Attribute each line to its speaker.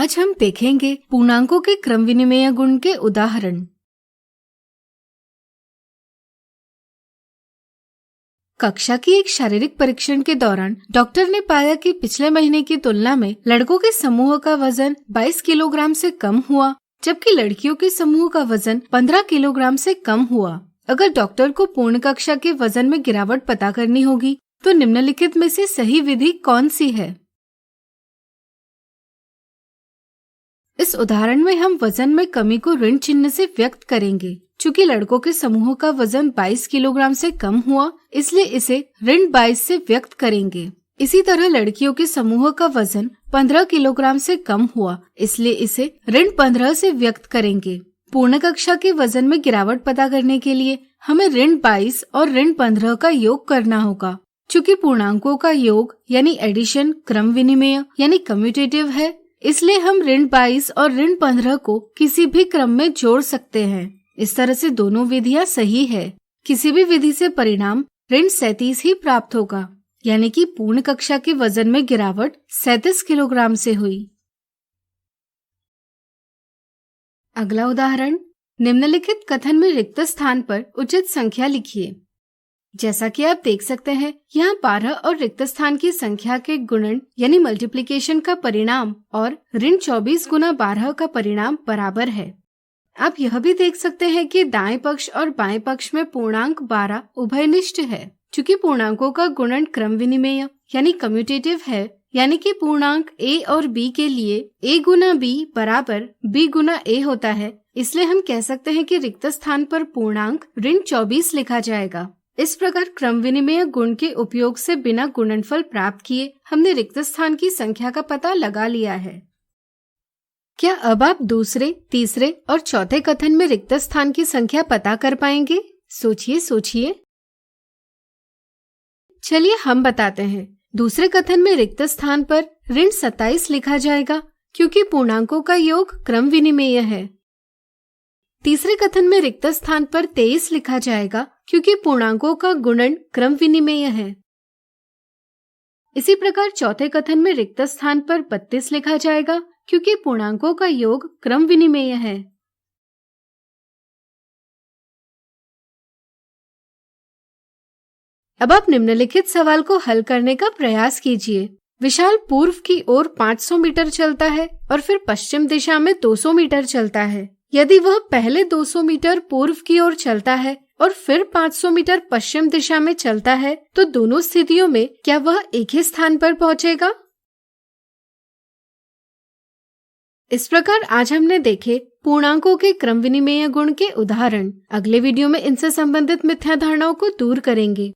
Speaker 1: आज हम देखेंगे पूर्णांकों के क्रम विनिमेय गुण के उदाहरण। कक्षा की एक शारीरिक परीक्षण के दौरान डॉक्टर ने पाया कि पिछले महीने की तुलना में लड़कों के समूह का वजन 22 किलोग्राम से कम हुआ, जबकि लड़कियों के समूह का वजन 15 किलोग्राम से कम हुआ। अगर डॉक्टर को पूर्ण कक्षा के वजन में गिरावट पता करनी होगी तो निम्नलिखित में से सही विधि कौन सी है? इस उदाहरण में हम वजन में कमी को ऋण चिन्ह से व्यक्त करेंगे। चूंकि लड़कों के समूह का वजन 22 किलोग्राम से कम हुआ, इसलिए इसे ऋण 22 से व्यक्त करेंगे। इसी तरह लड़कियों के समूह का वजन 15 किलोग्राम से कम हुआ, इसलिए इसे ऋण 15 से व्यक्त करेंगे। पूर्ण कक्षा के वजन में गिरावट पता करने के लिए हमें ऋण 22 और ऋण 15 का योग करना होगा। चूंकि पूर्णांकों का योग यानी एडिशन क्रम विनिमेय यानी कम्यूटेटिव है, इसलिए हम ऋण 22 और ऋण 15 को किसी भी क्रम में जोड़ सकते हैं। इस तरह से दोनों विधियां सही है। किसी भी विधि से परिणाम ऋण 37 ही प्राप्त होगा, यानी कि पूर्ण कक्षा के वजन में गिरावट 37 किलोग्राम से हुई। अगला उदाहरण, निम्नलिखित कथन में रिक्त स्थान पर उचित संख्या लिखिए। जैसा कि आप देख सकते हैं, यहाँ 12 और रिक्त स्थान की संख्या के गुणन यानी मल्टीप्लिकेशन का परिणाम और ऋण 24 गुना 12 का परिणाम बराबर है। आप यह भी देख सकते हैं कि दाएं पक्ष और बाएं पक्ष में पूर्णांक 12 उभयनिष्ठ है। चूंकि पूर्णांकों का गुणन क्रम विनिमेय यानी कम्यूटेटिव है, यानी कि पूर्णांक a और b के लिए a गुना b बराबर b गुना a होता है, इसलिए हम कह सकते हैं कि रिक्त स्थान पर पूर्णांक ऋण 24 लिखा जाएगा। इस प्रकार क्रम विनिमेय गुण के उपयोग से बिना गुणनफल प्राप्त किए हमने रिक्त स्थान की संख्या का पता लगा लिया है। क्या अब आप दूसरे, तीसरे और चौथे कथन में रिक्त स्थान की संख्या पता कर पाएंगे? सोचिए। चलिए हम बताते हैं। दूसरे कथन में रिक्त स्थान पर ऋण 27 लिखा जाएगा, क्योंकि पूर्णांकों का योग क्रम विनिमेय है। तीसरे कथन में रिक्त स्थान पर 23 लिखा जाएगा, क्योंकि पूर्णांकों का गुणन क्रम विनिमेय है। इसी प्रकार चौथे कथन में रिक्त स्थान पर 32 लिखा जाएगा, क्योंकि पूर्णांकों का योग क्रम विनिमेय है। अब आप निम्नलिखित सवाल को हल करने का प्रयास कीजिए। विशाल पूर्व की ओर 500 मीटर चलता है और फिर पश्चिम दिशा में 200 मीटर चलता है। यदि वह पहले 200 मीटर पूर्व की ओर चलता है और फिर 500 मीटर पश्चिम दिशा में चलता है, तो दोनों स्थितियों में क्या वह एक ही स्थान पर पहुंचेगा? इस प्रकार आज हमने देखे पूर्णांकों के क्रम विनिमेय गुण के उदाहरण। अगले वीडियो में इनसे संबंधित मिथ्या धारणाओं को दूर करेंगे।